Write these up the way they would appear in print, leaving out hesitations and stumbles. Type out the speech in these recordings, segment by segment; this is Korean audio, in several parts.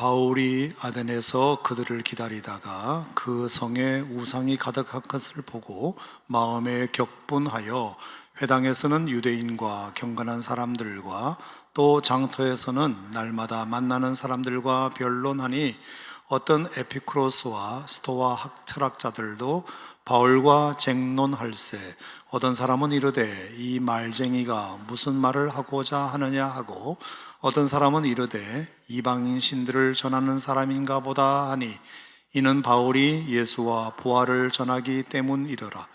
바울이 아덴에서 그들을 기다리다가 그 성에 우상이 가득한 것을 보고 마음에 격분하여 회당에서는 유대인과 경건한 사람들과 또 장터에서는 날마다 만나는 사람들과 변론하니 어떤 에피쿠로스와 스토아 철학자들도 바울과 쟁론할세 어떤 사람은 이르되 이 말쟁이가 무슨 말을 하고자 하느냐 하고 어떤 사람은 이르되 이방인 신들을 전하는 사람인가 보다 하니 이는 바울이 예수와 부활을 전하기 때문이더라.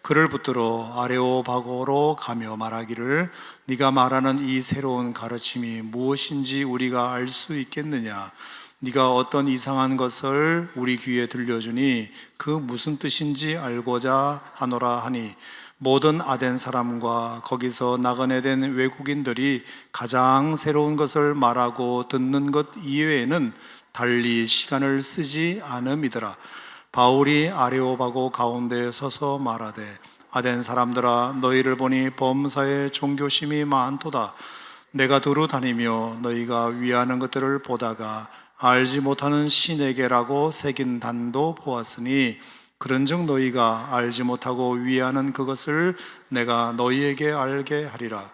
그를 붙들어 아레오바고로 가며 말하기를 네가 말하는 이 새로운 가르침이 무엇인지 우리가 알 수 있겠느냐. 네가 어떤 이상한 것을 우리 귀에 들려주니 그 무슨 뜻인지 알고자 하노라 하니 모든 아덴 사람과 거기서 나그네 된 외국인들이 가장 새로운 것을 말하고 듣는 것 이외에는 달리 시간을 쓰지 않음이더라. 바울이 아레오바고 가운데에 서서 말하되 아덴 사람들아 너희를 보니 범사에 종교심이 많도다. 내가 두루 다니며 너희가 위하는 것들을 보다가 알지 못하는 신에게라고 새긴 단도 보았으니 그런즉 너희가 알지 못하고 위하는 그것을 내가 너희에게 알게 하리라.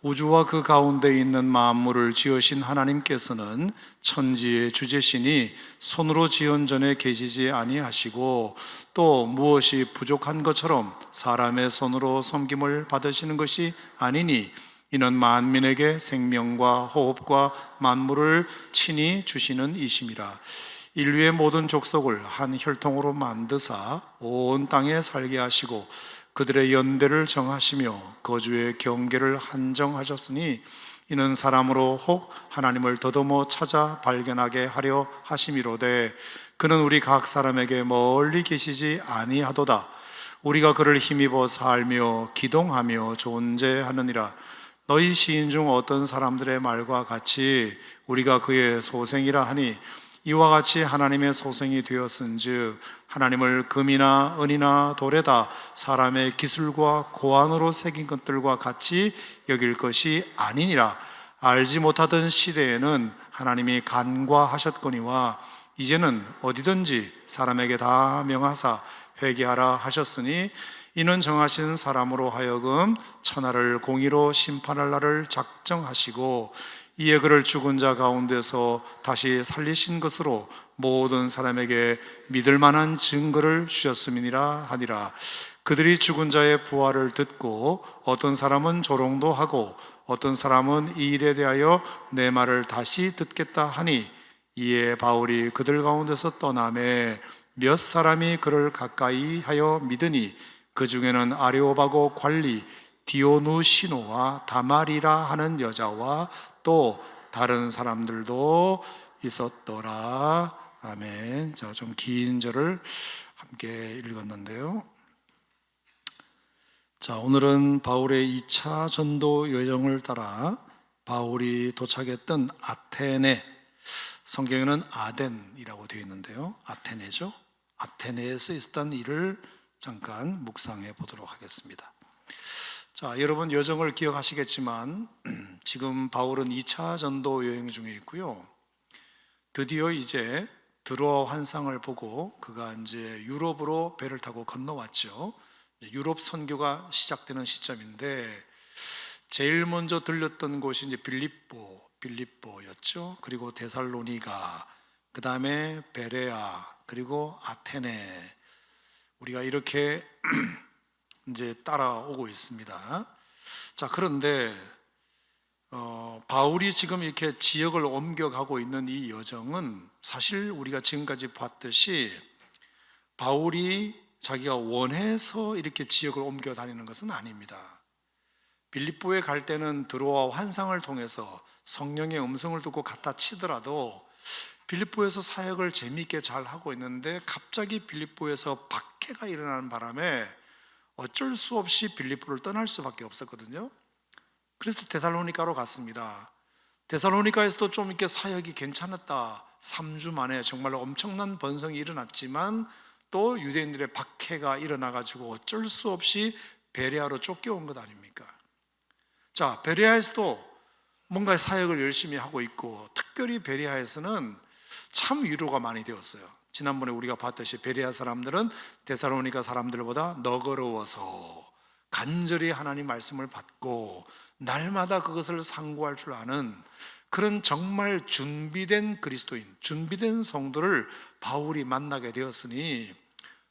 우주와 그 가운데 있는 만물을 지으신 하나님께서는 천지의 주제시니 손으로 지은 전에 계시지 아니하시고 또 무엇이 부족한 것처럼 사람의 손으로 섬김을 받으시는 것이 아니니 이는 만민에게 생명과 호흡과 만물을 친히 주시는 이심이라. 인류의 모든 족속을 한 혈통으로 만드사 온 땅에 살게 하시고 그들의 연대를 정하시며 거주의 경계를 한정하셨으니 이는 사람으로 혹 하나님을 더더머 찾아 발견하게 하려 하심이로되 그는 우리 각 사람에게 멀리 계시지 아니하도다. 우리가 그를 힘입어 살며 기동하며 존재하느니라. 너희 시인 중 어떤 사람들의 말과 같이 우리가 그의 소생이라 하니 이와 같이 하나님의 소생이 되었은즉 하나님을 금이나 은이나 돌에다 사람의 기술과 고안으로 새긴 것들과 같이 여길 것이 아니니라. 알지 못하던 시대에는 하나님이 간과하셨거니와 이제는 어디든지 사람에게 다 명하사 회개하라 하셨으니 이는 정하신 사람으로 하여금 천하를 공의로 심판할 날을 작정하시고 이에 그를 죽은 자 가운데서 다시 살리신 것으로 모든 사람에게 믿을 만한 증거를 주셨음이니라 하니라. 그들이 죽은 자의 부활을 듣고 어떤 사람은 조롱도 하고 어떤 사람은 이 일에 대하여 내 말을 다시 듣겠다 하니 이에 바울이 그들 가운데서 떠나매 몇 사람이 그를 가까이 하여 믿으니 그 중에는 아레오바고 관리 디오누시노와 다말이라 하는 여자와 또 다른 사람들도 있었더라. 아멘. 자, 좀 긴 절을 함께 읽었는데요. 자, 오늘은 바울의 2차 전도 여정을 따라 바울이 도착했던 아테네, 성경에는 아덴이라고 되어 있는데요. 아테네죠. 아테네에서 있었던 일을 잠깐 묵상해 보도록 하겠습니다. 자, 여러분 여정을 기억하시겠지만 지금 바울은 2차 전도 여행 중에 있고요. 드디어 이제 드로아 환상을 보고 그가 이제 유럽으로 배를 타고 건너왔죠. 유럽 선교가 시작되는 시점인데 제일 먼저 들렸던 곳이 이제 빌립보였죠. 그리고 데살로니가, 그 다음에 베레아, 그리고 아테네. 우리가 이렇게 이제 따라오고 있습니다. 자, 그런데 바울이 지금 이렇게 지역을 옮겨가고 있는 이 여정은 사실 우리가 지금까지 봤듯이 바울이 자기가 원해서 이렇게 지역을 옮겨 다니는 것은 아닙니다. 빌립보에 갈 때는 드로아 환상을 통해서 성령의 음성을 듣고 갖다 치더라도 빌립보에서 사역을 재미있게 잘 하고 있는데 갑자기 빌립보에서 박해가 일어나는 바람에 어쩔 수 없이 빌립보를 떠날 수밖에 없었거든요. 그래서 데살로니가로 갔습니다. 데살로니가에서도 좀 이렇게 사역이 괜찮았다. 3주 만에 정말로 엄청난 번성이 일어났지만 또 유대인들의 박해가 일어나가지고 어쩔 수 없이 베레아로 쫓겨온 것 아닙니까? 자, 베레아에서도 뭔가 사역을 열심히 하고 있고, 특별히 베레아에서는 참 위로가 많이 되었어요. 지난번에 우리가 봤듯이 베레아 사람들은 데살로니가 사람들보다 너그러워서 간절히 하나님 말씀을 받고 날마다 그것을 상고할 줄 아는 그런 정말 준비된 그리스도인, 준비된 성도를 바울이 만나게 되었으니,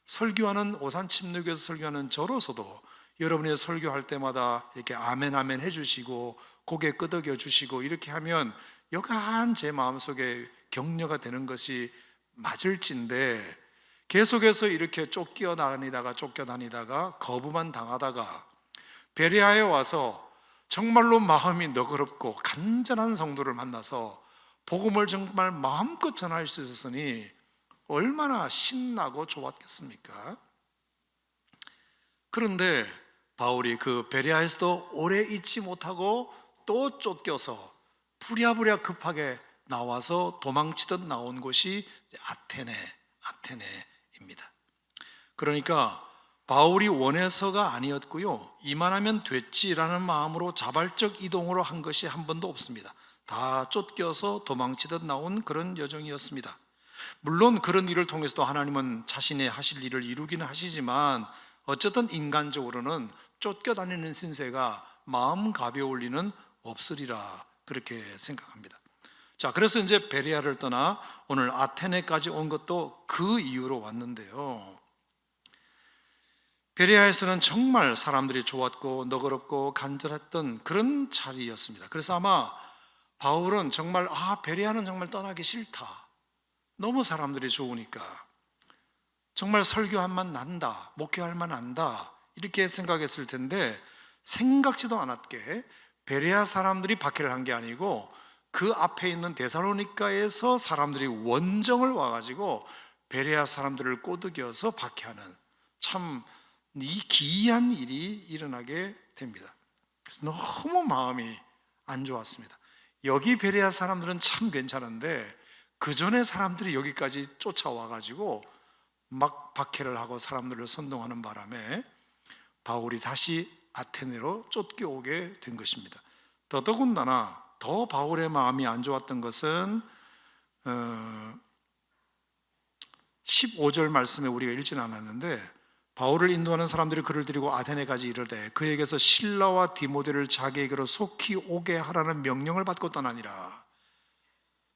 설교하는 오산 침례교에서 설교하는 저로서도 여러분이 설교할 때마다 이렇게 아멘 아멘 해주시고 고개 끄덕여 주시고 이렇게 하면 여간 제 마음속에 격려가 되는 것이 맞을진데, 계속해서 이렇게 쫓겨다니다가 거부만 당하다가 베레아에 와서 정말로 마음이 너그럽고 간절한 성도를 만나서 복음을 정말 마음껏 전할 수 있었으니 얼마나 신나고 좋았겠습니까? 그런데 바울이 그 베레아에서도 오래 있지 못하고 또 쫓겨서 부랴부랴 급하게 나와서 도망치듯 나온 곳이 아테네입니다. 그러니까 바울이 원해서가 아니었고요, 이만하면 됐지라는 마음으로 자발적 이동으로 한 것이 한 번도 없습니다. 다 쫓겨서 도망치듯 나온 그런 여정이었습니다. 물론 그런 일을 통해서도 하나님은 자신의 하실 일을 이루기는 하시지만, 어쨌든 인간적으로는 쫓겨다니는 신세가 마음 가벼울 리는 없으리라, 그렇게 생각합니다. 자, 그래서 이제 베레아를 떠나 오늘 아테네까지 온 것도 그 이유로 왔는데요, 베레아에서는 정말 사람들이 좋았고 너그럽고 간절했던 그런 자리였습니다. 그래서 아마 바울은 정말 베레아는 정말 떠나기 싫다, 너무 사람들이 좋으니까 정말 설교할 만 난다, 목회할 만 난다, 이렇게 생각했을 텐데, 생각지도 않았게 베레아 사람들이 박해를 한 게 아니고 그 앞에 있는 데살로니가에서 사람들이 원정을 와가지고 베레아 사람들을 꼬드겨서 박해하는 참 이 기이한 일이 일어나게 됩니다. 그래서 너무 마음이 안 좋았습니다. 여기 베레아 사람들은 참 괜찮은데 그 전에 사람들이 여기까지 쫓아와가지고 막 박해를 하고 사람들을 선동하는 바람에 바울이 다시 아테네로 쫓겨오게 된 것입니다. 더더군다나 더 바울의 마음이 안 좋았던 것은 15절 말씀에 우리가 읽지는 않았는데, 바울을 인도하는 사람들이 그를 데리고 아테네까지 이르되 그에게서 실라와 디모데를 자기에게로 속히 오게 하라는 명령을 받고 떠나니라.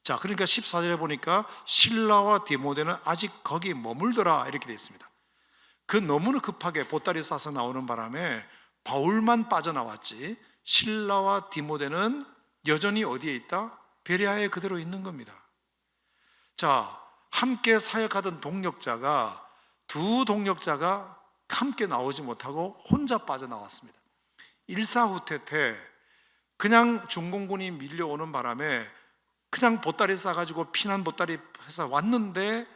자, 그러니까 14절에 보니까 실라와 디모데는 아직 거기 머물더라, 이렇게 되어 있습니다. 그 너무나 급하게 보따리 싸서 나오는 바람에 바울만 빠져나왔지, 실라와 디모데는 여전히 어디에 있다? 베레아에 그대로 있는 겁니다. 자, 함께 사역하던 두 동력자가 함께 나오지 못하고 혼자 빠져나왔습니다. 일사후퇴퇴 그냥 중공군이 밀려오는 바람에 그냥 보따리 싸가지고 피난 보따리 해서 왔는데,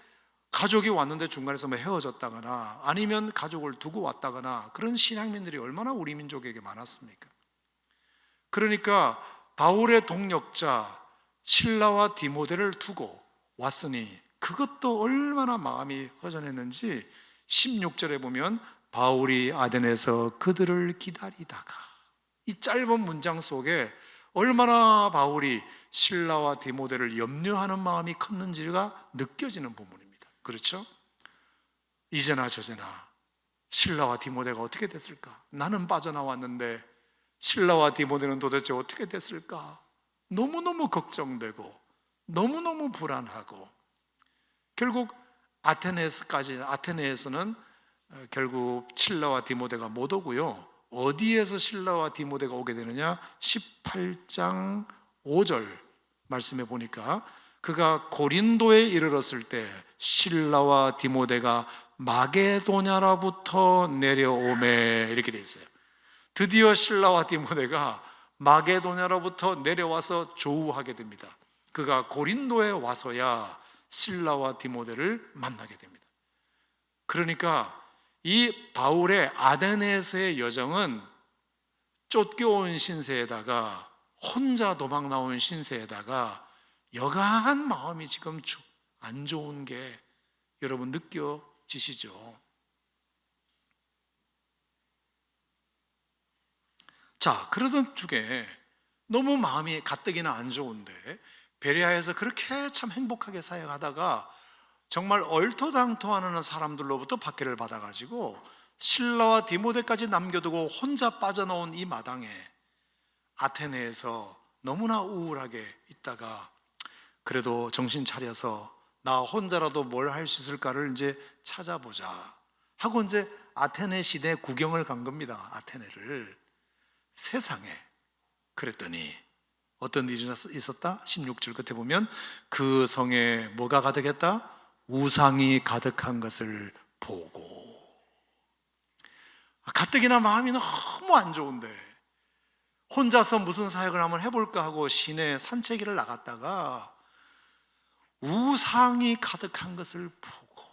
가족이 왔는데 중간에서 헤어졌다거나 아니면 가족을 두고 왔다거나, 그런 신앙민들이 얼마나 우리 민족에게 많았습니까? 그러니까 바울의 동력자 실라와 디모데를 두고 왔으니 그것도 얼마나 마음이 허전했는지 16절에 보면 바울이 아덴에서 그들을 기다리다가, 이 짧은 문장 속에 얼마나 바울이 실라와 디모데를 염려하는 마음이 컸는지가 느껴지는 부분입니다. 그렇죠? 이제나 저제나 실라와 디모데가 어떻게 됐을까? 나는 빠져나왔는데 실라와 디모데는 도대체 어떻게 됐을까? 너무너무 걱정되고 너무너무 불안하고, 결국 아테네에서는 결국 실라와 디모데가 못 오고요, 어디에서 실라와 디모데가 오게 되느냐? 18장 5절 말씀해 보니까 그가 고린도에 이르렀을 때 실라와 디모데가 마게도냐로부터 내려오매, 이렇게 돼 있어요. 드디어 실라와 디모데가 마게도냐로부터 내려와서 조우하게 됩니다. 그가 고린도에 와서야 실라와 디모데를 만나게 됩니다. 그러니까 이 바울의 아테네에서의 여정은 쫓겨온 신세에다가 혼자 도망 나온 신세에다가 여가한 마음이 지금 안 좋은 게 여러분 느껴지시죠? 자, 그러던 중에 너무 마음이 가뜩이나 안 좋은데 베레아에서 그렇게 참 행복하게 사역하다가 정말 얼토당토하는 사람들로부터 박해를 받아가지고 신라와 디모데까지 남겨두고 혼자 빠져나온 이 마당에 아테네에서 너무나 우울하게 있다가 그래도 정신 차려서 나 혼자라도 뭘 할 수 있을까를 이제 찾아보자 하고 이제 아테네 시내 구경을 간 겁니다. 아테네를. 세상에. 그랬더니 어떤 일이 있었다? 16절 끝에 보면 그 성에 뭐가 가득했다? 우상이 가득한 것을 보고. 가뜩이나 마음이 너무 안 좋은데 혼자서 무슨 사역을 한번 해볼까 하고 시내 산책을 나갔다가 우상이 가득한 것을 보고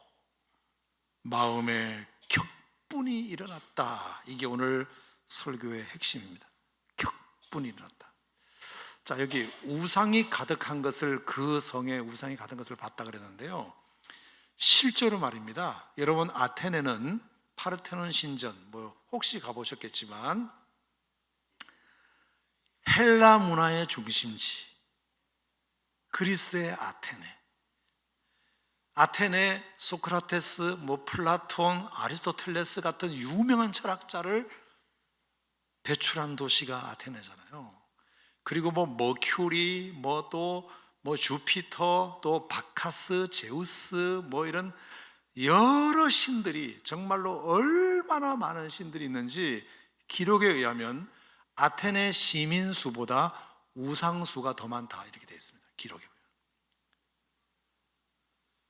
마음에 격분이 일어났다. 이게 오늘 설교의 핵심입니다. 격분이 일어났다. 자, 여기 우상이 가득한 것을, 그 성에 우상이 가득한 것을 봤다 그랬는데요, 실제로 말입니다. 여러분, 아테네는 파르테논 신전, 혹시 가보셨겠지만 헬라 문화의 중심지, 그리스의 아테네. 아테네 소크라테스, 플라톤, 아리스토텔레스 같은 유명한 철학자를 배출한 도시가 아테네잖아요. 그리고 머큐리, 주피터, 또 바카스, 제우스, 이런 여러 신들이, 정말로 얼마나 많은 신들이 있는지 기록에 의하면 아테네 시민 수보다 우상 수가 더 많다, 이렇게 되어 있습니다. 기록에 보면.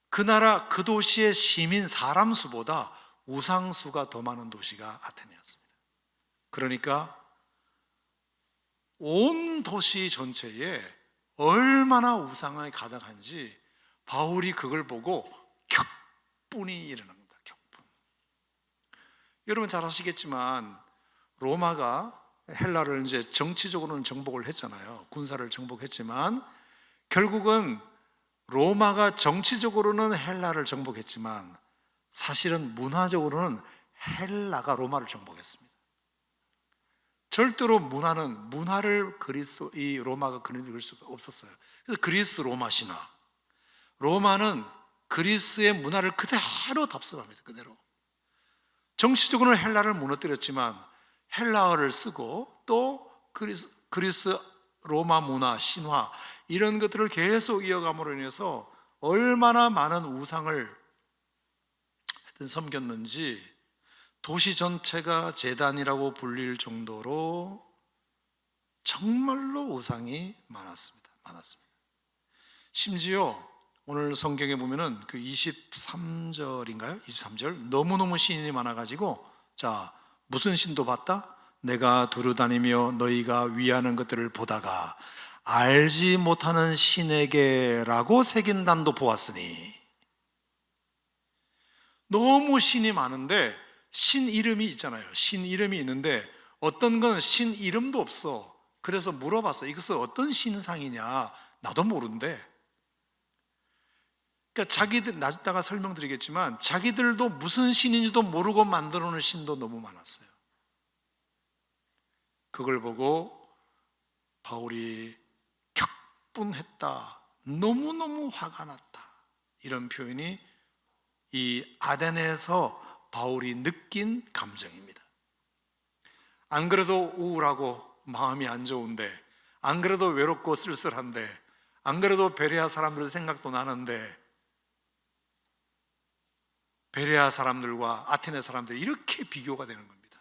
그 나라, 그 도시의 시민 사람 수보다 우상 수가 더 많은 도시가 아테네였습니다. 그러니까 온 도시 전체에 얼마나 우상이 가득한지 바울이 그걸 보고 격분이 일어납니다. 격분. 여러분 잘 아시겠지만 로마가 헬라를 이제 정치적으로는 정복을 했잖아요. 군사를 정복했지만 결국은 로마가 정치적으로는 헬라를 정복했지만 사실은 문화적으로는 헬라가 로마를 정복했습니다. 절대로 문화를 이 로마가 그릴 수가 없었어요. 그래서 그리스 로마 신화, 로마는 그리스의 문화를 그대로 답습합니다. 그대로. 정치적으로는 헬라를 무너뜨렸지만 헬라어를 쓰고 또 그리스 로마 문화, 신화, 이런 것들을 계속 이어감으로 인해서 얼마나 많은 우상을 섬겼는지 도시 전체가 제단이라고 불릴 정도로 정말로 우상이 많았습니다. 심지어 오늘 성경에 보면은 그 23절인가요? 23절, 너무너무 신이 많아가지고, 자, 무슨 신도 봤다? 내가 두루다니며 너희가 위하는 것들을 보다가 알지 못하는 신에게라고 새긴 단도 보았으니. 너무 신이 많은데 신 이름이 있잖아요. 신 이름이 있는데 어떤 건 신 이름도 없어. 그래서 물어봤어. 이것은 어떤 신상이냐? 나도 모른대. 그러니까 자기들, 나중에 설명드리겠지만 자기들도 무슨 신인지도 모르고 만들어 놓은 신도 너무 많았어요. 그걸 보고 바울이 격분했다, 너무너무 화가 났다, 이런 표현이 이 아테네에서 바울이 느낀 감정입니다. 안 그래도 우울하고 마음이 안 좋은데, 안 그래도 외롭고 쓸쓸한데, 안 그래도 베레아 사람들 생각도 나는데, 베레아 사람들과 아테네 사람들이 이렇게 비교가 되는 겁니다.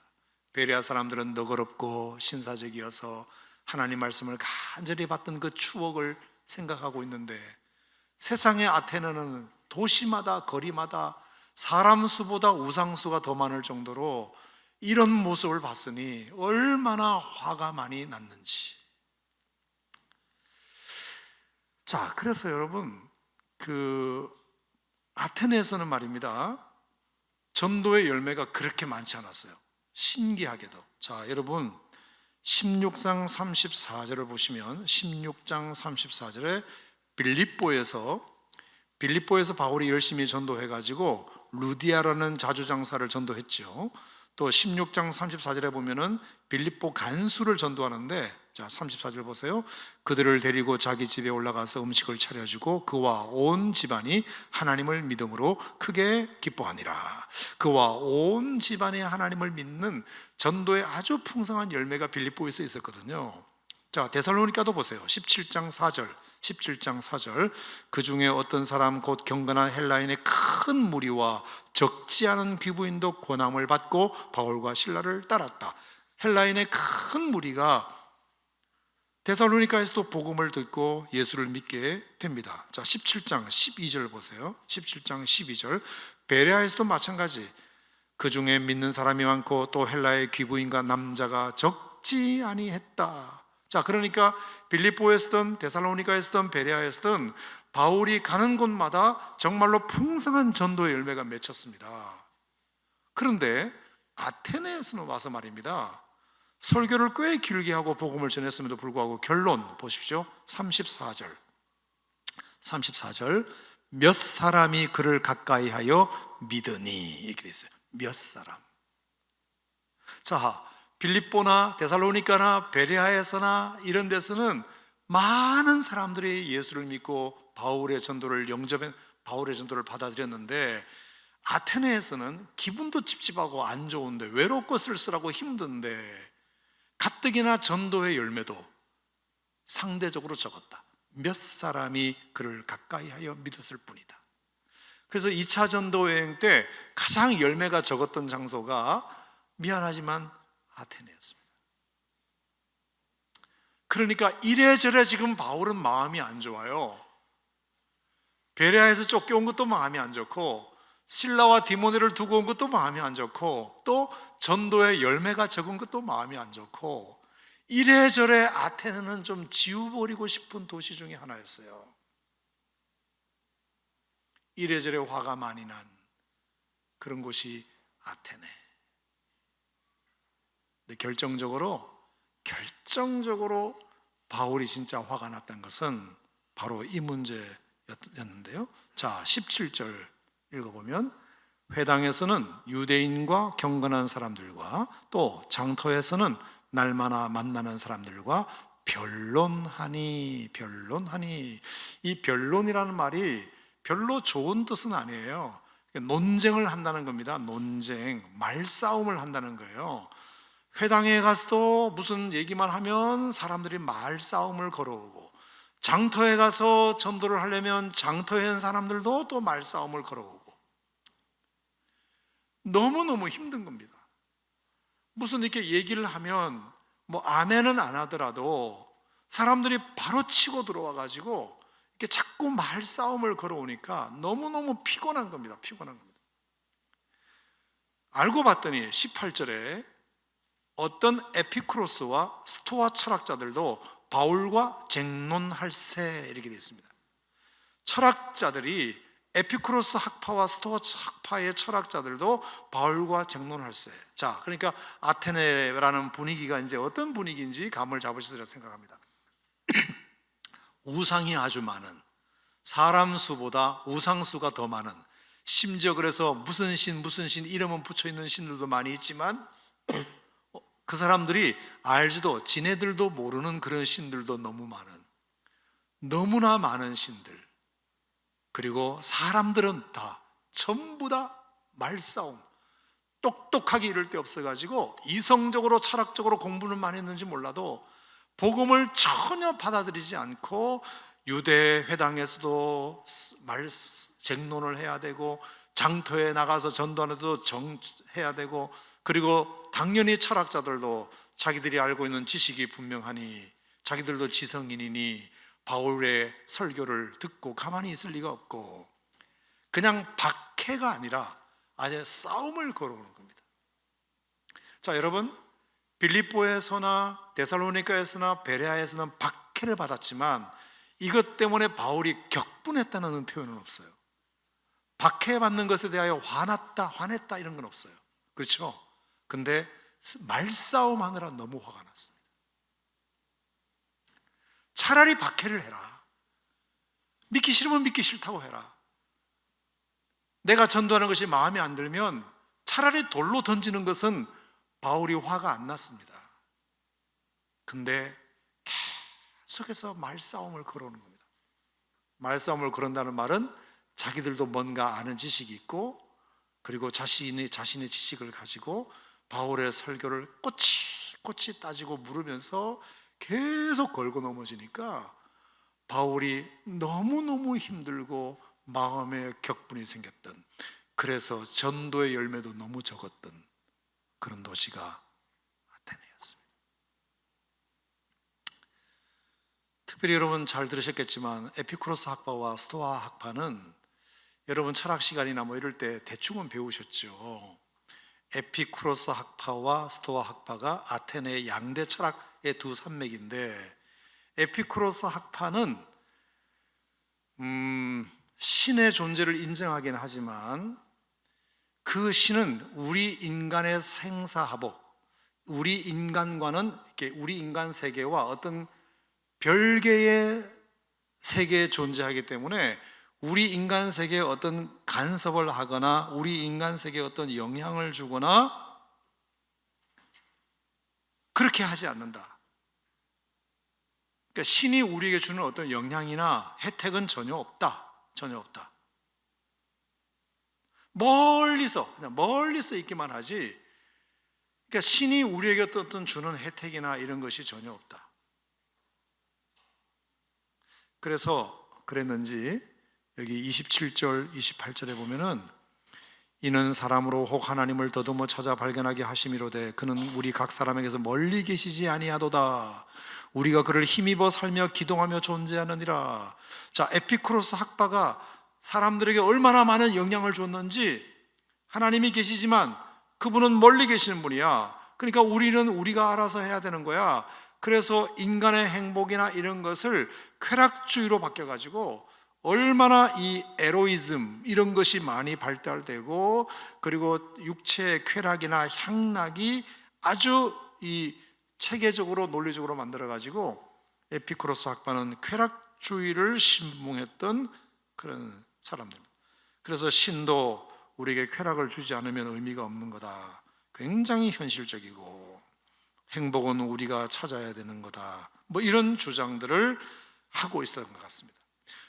베레아 사람들은 너그럽고 신사적이어서 하나님 말씀을 간절히 받던 그 추억을 생각하고 있는데, 세상의 아테네는 도시마다 거리마다 사람 수보다 우상 수가 더 많을 정도로 이런 모습을 봤으니 얼마나 화가 많이 났는지. 자, 그래서 여러분, 아테네에서는 말입니다, 전도의 열매가 그렇게 많지 않았어요. 신기하게도. 자, 여러분 16장 34절을 보시면, 16장 34절에 빌립보에서 바울이 열심히 전도해가지고 루디아라는 자주장사를 전도했죠. 또 16장 34절에 보면은 빌립보 간수를 전도하는데 자, 34절 보세요. 그들을 데리고 자기 집에 올라가서 음식을 차려주고 그와 온 집안이 하나님을 믿음으로 크게 기뻐하니라. 그와 온 집안이 하나님을 믿는 전도의 아주 풍성한 열매가 빌립보에서 있었거든요. 자, 데살로니가도 보세요. 17장 4절. 그 중에 어떤 사람 곧 경건한 헬라인의 큰 무리와 적지 않은 귀부인도 권함을 받고 바울과 실라를 따랐다. 헬라인의 큰 무리가 데살로니가에서도 복음을 듣고 예수를 믿게 됩니다. 자, 17장 12절 보세요. 17장 12절. 베레아에서도 마찬가지. 그 중에 믿는 사람이 많고 또 헬라의 귀부인과 남자가 적지 아니했다. 자, 그러니까 빌립보에서든 데살로니가에서든 베레아에서든 바울이 가는 곳마다 정말로 풍성한 전도의 열매가 맺혔습니다. 그런데 아테네에서는 와서 말입니다, 설교를 꽤 길게 하고 복음을 전했음에도 불구하고 결론 보십시오. 34절. 몇 사람이 그를 가까이 하여 믿으니, 이렇게 돼 있어요. 몇 사람. 자, 빌립보나 데살로니가나 베레아에서나 이런 데서는 많은 사람들이 예수를 믿고 바울의 전도를 영접해 바울의 전도를 받아들였는데, 아테네에서는 기분도 찝찝하고 안 좋은데, 외롭고 쓸쓸하고 힘든데 가뜩이나 전도의 열매도 상대적으로 적었다. 몇 사람이 그를 가까이 하여 믿었을 뿐이다. 그래서 2차 전도 여행 때 가장 열매가 적었던 장소가 미안하지만 아테네였습니다. 그러니까 이래저래 지금 바울은 마음이 안 좋아요. 베레아에서 쫓겨온 것도 마음이 안 좋고, 실라와 디모데를 두고 온 것도 마음이 안 좋고, 또 전도의 열매가 적은 것도 마음이 안 좋고, 이래저래 아테네는 좀 지워버리고 싶은 도시 중에 하나였어요. 이래저래 화가 많이 난 그런 곳이 아테네. 근데 결정적으로 바울이 진짜 화가 났던 것은 바로 이 문제였는데요. 자, 17절 읽어보면, 회당에서는 유대인과 경건한 사람들과 또 장터에서는 날마다 만나는 사람들과 변론하니. 이 변론이라는 말이 별로 좋은 뜻은 아니에요. 논쟁을 한다는 겁니다. 논쟁, 말싸움을 한다는 거예요. 회당에 가서도 무슨 얘기만 하면 사람들이 말싸움을 걸어오고, 장터에 가서 전도를 하려면 장터에 있는 사람들도 또 말싸움을 걸어오고, 너무너무 힘든 겁니다. 무슨 이렇게 얘기를 하면 뭐 아멘은 안 하더라도 사람들이 바로 치고 들어와 가지고 이렇게 자꾸 말싸움을 걸어오니까 너무너무 피곤한 겁니다. 알고 봤더니 18절에 어떤 에피쿠로스와 스토아 철학자들도 바울과 쟁론할세, 이렇게 되어 있습니다. 철학자들이, 에피쿠로스 학파와 스토아 학파의 철학자들도 바울과 쟁론할세. 자, 그러니까 아테네라는 분위기가 이제 어떤 분위기인지 감을 잡으시리라 생각합니다. 우상이 아주 많은, 사람 수보다 우상 수가 더 많은, 심지어 그래서 무슨 신 이름은 붙여 있는 신들도 많이 있지만 그 사람들이 알지도 지네들도 모르는 그런 신들도 너무 많은, 너무나 많은 신들. 그리고 사람들은 전부 다 말싸움, 똑똑하게 이럴 데 없어가지고 이성적으로 철학적으로 공부는 많이 했는지 몰라도 복음을 전혀 받아들이지 않고, 유대 회당에서도 쟁론을 해야 되고, 장터에 나가서 전도하는데도 해야 되고, 그리고 당연히 철학자들도 자기들이 알고 있는 지식이 분명하니, 자기들도 지성인이니 바울의 설교를 듣고 가만히 있을 리가 없고, 그냥 박해가 아니라 아주 싸움을 걸어오는 겁니다. 자, 여러분, 빌립보에서나 데살로니가에서나 베레아에서는 박해를 받았지만 이것 때문에 바울이 격분했다는 표현은 없어요. 박해받는 것에 대하여 화냈다 이런 건 없어요. 그렇죠? 근데 말싸움하느라 너무 화가 났습니다. 차라리 박해를 해라. 믿기 싫으면 믿기 싫다고 해라. 내가 전도하는 것이 마음에 안 들면 차라리 돌로 던지는 것은 바울이 화가 안 났습니다. 근데 속에서 말싸움을 걸어오는 겁니다. 말싸움을 걸은다는 말은 자기들도 뭔가 아는 지식이 있고, 그리고 자신의 지식을 가지고 바울의 설교를 꼬치꼬치 따지고 물으면서 계속 걸고 넘어지니까 바울이 너무너무 힘들고 마음에 격분이 생겼던, 그래서 전도의 열매도 너무 적었던 그런 도시가 아테네였습니다. 특별히 여러분 잘 들으셨겠지만 에피쿠로스 학파와 스토아 학파는 여러분 철학 시간이나 뭐 이럴 때 대충은 배우셨죠. 에피쿠로스 학파와 스토아 학파가 아테네의 양대 철학의 두 산맥인데, 에피쿠로스 학파는 신의 존재를 인정하긴 하지만 그 신은 우리 인간의 생사화복, 우리 인간과는 이렇게 우리 인간 세계와 어떤 별개의 세계에 존재하기 때문에 우리 인간 세계에 어떤 간섭을 하거나 우리 인간 세계에 어떤 영향을 주거나 그렇게 하지 않는다. 그러니까 신이 우리에게 주는 어떤 영향이나 혜택은 전혀 없다. 전혀 없다. 그냥 멀리서 있기만 하지, 그러니까 신이 우리에게 어떤 주는 혜택이나 이런 것이 전혀 없다. 그래서 그랬는지 여기 27절 28절에 보면은 이는 사람으로 혹 하나님을 더듬어 찾아 발견하게 하심이로되 그는 우리 각 사람에게서 멀리 계시지 아니하도다. 우리가 그를 힘입어 살며 기동하며 존재하느니라. 자, 에피쿠로스 학파가 사람들에게 얼마나 많은 영향을 줬는지, 하나님이 계시지만 그분은 멀리 계시는 분이야. 그러니까 우리는 우리가 알아서 해야 되는 거야. 그래서 인간의 행복이나 이런 것을 쾌락주의로 바뀌어가지고 얼마나 이 에로이즘 이런 것이 많이 발달되고, 그리고 육체의 쾌락이나 향락이 아주 이 체계적으로 논리적으로 만들어가지고 에피쿠로스 학파는 쾌락주의를 신봉했던 그런 사람들입니다. 그래서 신도 우리에게 쾌락을 주지 않으면 의미가 없는 거다. 굉장히 현실적이고 행복은 우리가 찾아야 되는 거다. 뭐 이런 주장들을 하고 있었던 것 같습니다.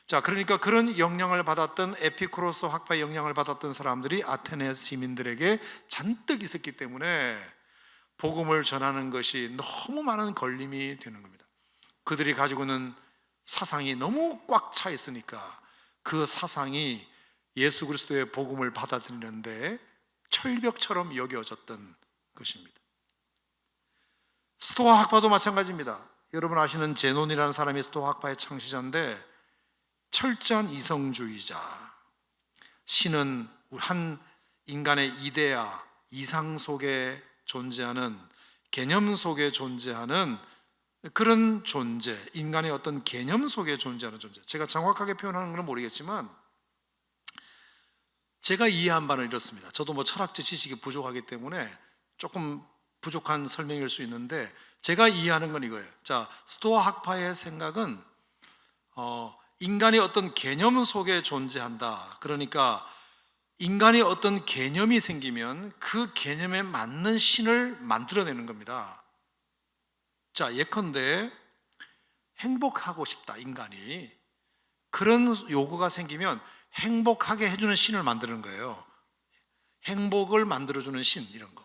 자, 그러니까 그런 영향을 받았던 에피쿠로스 학파의 영향을 받았던 사람들이 아테네 시민들에게 잔뜩 있었기 때문에 복음을 전하는 것이 너무 많은 걸림이 되는 겁니다. 그들이 가지고 있는 사상이 너무 꽉 차 있으니까 그 사상이 예수 그리스도의 복음을 받아들이는데 철벽처럼 여겨졌던 것입니다. 스토아 학파도 마찬가지입니다. 여러분 아시는 제논이라는 사람이 스토아 학파의 창시자인데 철저한 이성주의자, 신은 한 인간의 이데아, 이상 속에 존재하는, 개념 속에 존재하는 그런 존재, 인간의 어떤 개념 속에 존재하는 존재. 제가 정확하게 표현하는 건 모르겠지만 제가 이해한 바는 이렇습니다. 저도 뭐 철학적 지식이 부족하기 때문에 조금 부족한 설명일 수 있는데, 제가 이해하는 건 이거예요. 자, 스토아 학파의 생각은 인간의 어떤 개념 속에 존재한다. 그러니까 인간의 어떤 개념이 생기면 그 개념에 맞는 신을 만들어내는 겁니다. 자, 예컨대 행복하고 싶다, 인간이. 그런 요구가 생기면 행복하게 해주는 신을 만드는 거예요. 행복을 만들어주는 신, 이런 거.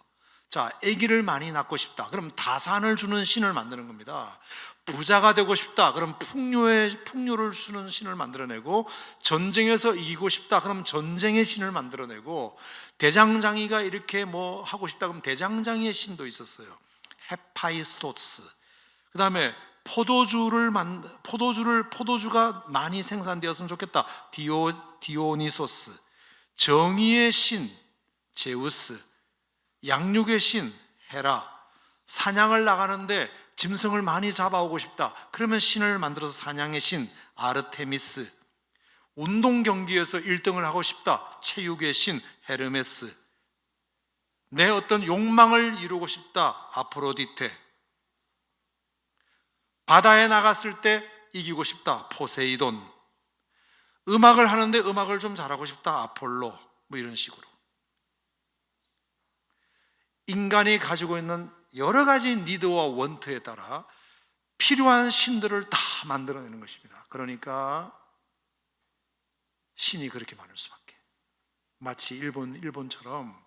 자, 아기를 많이 낳고 싶다, 그럼 다산을 주는 신을 만드는 겁니다. 부자가 되고 싶다, 그럼 풍요를 주는 신을 만들어내고, 전쟁에서 이기고 싶다, 그럼 전쟁의 신을 만들어내고, 대장장이가 이렇게 뭐 하고 싶다, 그럼 대장장이의 신도 있었어요. 헤파이스토스. 그 다음에 포도주가 많이 생산되었으면 좋겠다. 디오니소스. 정의의 신 제우스. 양육의 신 헤라. 사냥을 나가는데 짐승을 많이 잡아오고 싶다, 그러면 신을 만들어서 사냥의 신 아르테미스. 운동 경기에서 1등을 하고 싶다, 체육의 신 헤르메스. 내 어떤 욕망을 이루고 싶다, 아프로디테. 바다에 나갔을 때 이기고 싶다, 포세이돈. 음악을 하는데 음악을 좀 잘하고 싶다, 아폴로. 뭐 이런 식으로 인간이 가지고 있는 여러 가지 니드와 원트에 따라 필요한 신들을 다 만들어내는 것입니다. 그러니까 신이 그렇게 많을 수밖에. 마치 일본처럼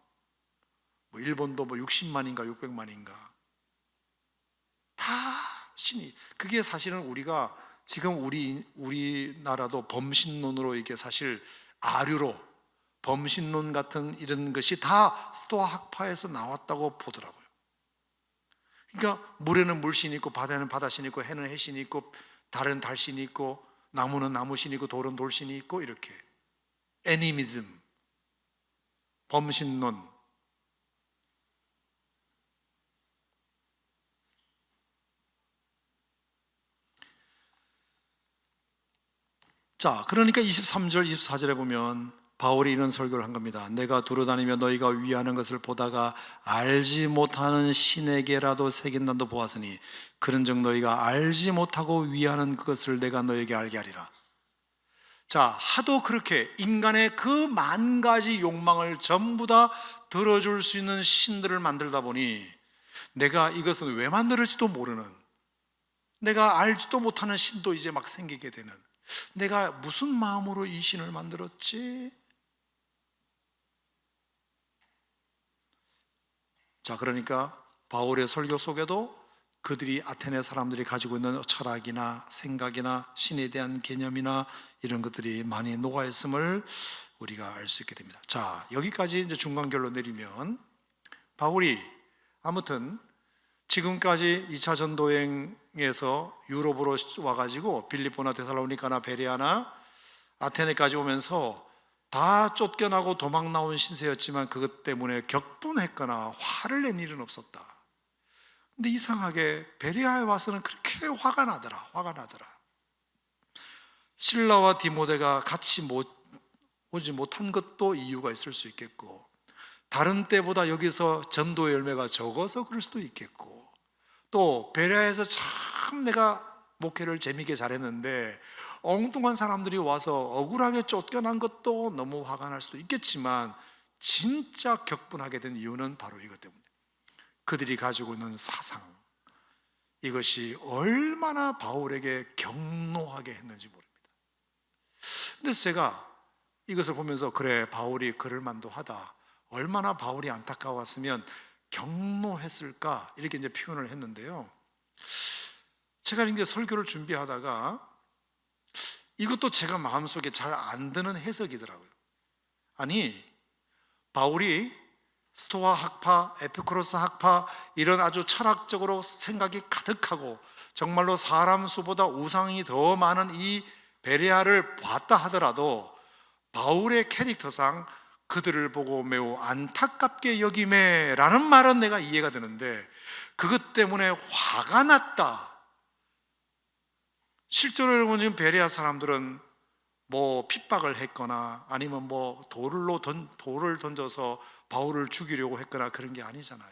일본도 60만인가 600만인가 다 신이. 그게 사실은 우리가 지금 우리나라도 범신론으로 이게 사실 아류로 범신론 같은 이런 것이 다 스토아 학파에서 나왔다고 보더라고요. 그러니까 물에는 물신이 있고 바다에는 바다신이 있고 해는 해신이 있고 달은 달신이 있고 나무는 나무신이 있고 돌은 돌신이 있고 이렇게 애니미즘, 범신론. 자, 그러니까 23절, 24절에 보면 바울이 이런 설교를 한 겁니다. 내가 두루다니며 너희가 위하는 것을 보다가 알지 못하는 신에게라도 새긴단도 보았으니 그런즉 너희가 알지 못하고 위하는 그것을 내가 너에게 알게 하리라. 자, 하도 그렇게 인간의 그 만 가지 욕망을 전부 다 들어줄 수 있는 신들을 만들다 보니 내가 이것은 왜 만들었지도 모르는, 내가 알지도 못하는 신도 이제 막 생기게 되는, 내가 무슨 마음으로 이 신을 만들었지? 자, 그러니까 바울의 설교 속에도 그들이 아테네 사람들이 가지고 있는 철학이나 생각이나 신에 대한 개념이나 이런 것들이 많이 녹아 있음을 우리가 알 수 있게 됩니다. 자, 여기까지 이제 중간결론 내리면 바울이 아무튼 지금까지 2차 전도행에서 유럽으로 와가지고 빌립보나 데살로니가나 베레아나 아테네까지 오면서 다 쫓겨나고 도망 나온 신세였지만 그것 때문에 격분했거나 화를 낸 일은 없었다. 근데 이상하게 베레아에 와서는 그렇게 화가 나더라. 실라와 디모데가 같이 오지 못한 것도 이유가 있을 수 있겠고, 다른 때보다 여기서 전도의 열매가 적어서 그럴 수도 있겠고, 또 베레아에서 참 내가 목회를 재미있게 잘했는데 엉뚱한 사람들이 와서 억울하게 쫓겨난 것도 너무 화가 날 수도 있겠지만, 진짜 격분하게 된 이유는 바로 이것 때문에 그들이 가지고 있는 사상, 이것이 얼마나 바울에게 격노하게 했는지 모릅니다. 근데 제가 이것을 보면서 그래, 바울이 그럴 만도 하다, 얼마나 바울이 안타까웠으면 격노했을까, 이렇게 이제 표현을 했는데요. 제가 이제 설교를 준비하다가 이것도 제가 마음속에 잘 안 드는 해석이더라고요. 아니, 바울이 스토아 학파, 에피쿠로스 학파, 이런 아주 철학적으로 생각이 가득하고 정말로 사람 수보다 우상이 더 많은 이 베레아를 봤다 하더라도 바울의 캐릭터상 그들을 보고 매우 안타깝게 여김에 라는 말은 내가 이해가 되는데, 그것 때문에 화가 났다. 실제로 여러분, 지금 베레아 사람들은 핍박을 했거나 아니면 돌을 던져서 바울을 죽이려고 했거나 그런 게 아니잖아요.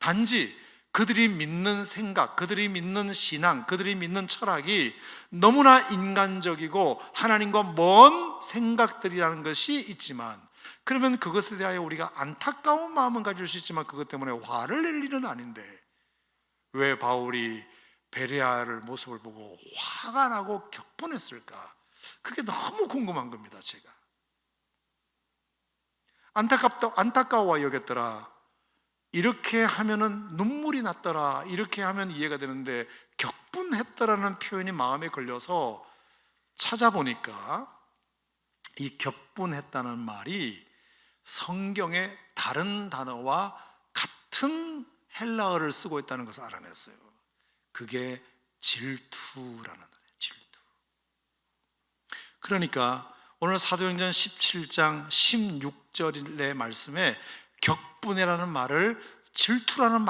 단지 그들이 믿는 생각, 그들이 믿는 신앙, 그들이 믿는 철학이 너무나 인간적이고 하나님과 먼 생각들이라는 것이 있지만, 그러면 그것에 대하여 우리가 안타까운 마음은 가질 수 있지만 그것 때문에 화를 낼 일은 아닌데 왜 바울이 베레아를 모습을 보고 화가 나고 격분했을까? 그게 너무 궁금한 겁니다. 제가 안타까워 여겼더라, 이렇게 하면은 눈물이 났더라, 이렇게 하면 이해가 되는데 격분했더라는 표현이 마음에 걸려서 찾아보니까 이 격분했다는 말이 성경의 다른 단어와 같은 헬라어를 쓰고 있다는 것을 알아냈어요. 그게 질투라는 단어예요. 질투. 그러니까 오늘 사도행전 17장 16절의 말씀에 격분이라는 말을 질투라는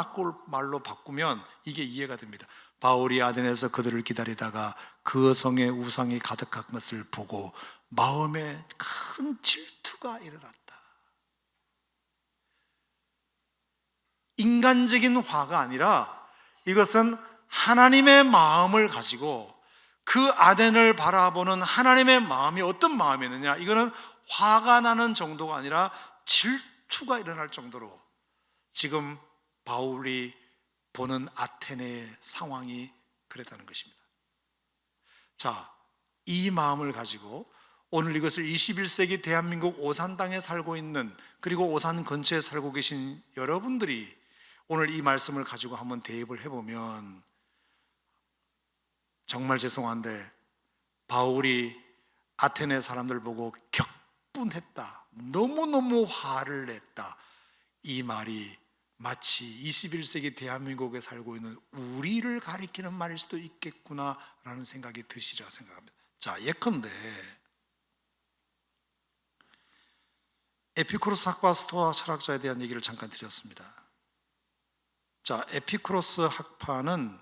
말로 바꾸면 이게 이해가 됩니다. 바울이 아덴에서 그들을 기다리다가 그 성에 우상이 가득한 것을 보고 마음에 큰 질투가 일어났다. 인간적인 화가 아니라 이것은 하나님의 마음을 가지고 그 아덴을 바라보는 하나님의 마음이 어떤 마음이었느냐, 이거는 화가 나는 정도가 아니라 질투가 일어날 정도로 지금 바울이 보는 아테네의 상황이 그랬다는 것입니다. 자, 이 마음을 가지고 오늘 이것을 21세기 대한민국 오산 땅에 살고 있는, 그리고 오산 근처에 살고 계신 여러분들이 오늘 이 말씀을 가지고 한번 대입을 해보면, 정말 죄송한데 바울이 아테네 사람들 보고 격분했다, 너무너무 화를 냈다, 이 말이 마치 21세기 대한민국에 살고 있는 우리를 가리키는 말일 수도 있겠구나라는 생각이 드시리라 생각합니다. 자, 예컨대 에피쿠로스 학파 스토아 철학자에 대한 얘기를 잠깐 드렸습니다. 자, 에피쿠로스 학파는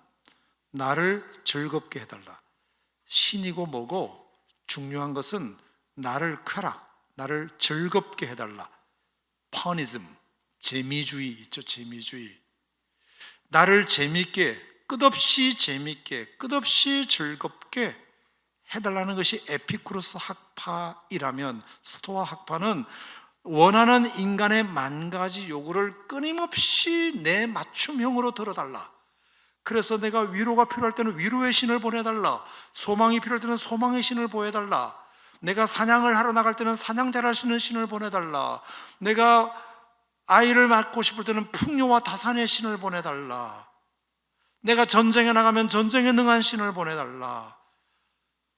나를 즐겁게 해달라, 신이고 뭐고 중요한 것은 나를 쾌락, 나를 즐겁게 해달라, 퍼니즘, 재미주의 있죠, 재미주의. 나를 재미있게, 끝없이 재미있게, 끝없이 즐겁게 해달라는 것이 에피쿠로스 학파이라면, 스토아 학파는 원하는 인간의 만 가지 요구를 끊임없이 내 맞춤형으로 들어달라, 그래서 내가 위로가 필요할 때는 위로의 신을 보내달라, 소망이 필요할 때는 소망의 신을 보여달라, 내가 사냥을 하러 나갈 때는 사냥 잘하시는 신을 보내달라, 내가 아이를 낳고 싶을 때는 풍요와 다산의 신을 보내달라, 내가 전쟁에 나가면 전쟁에 능한 신을 보내달라,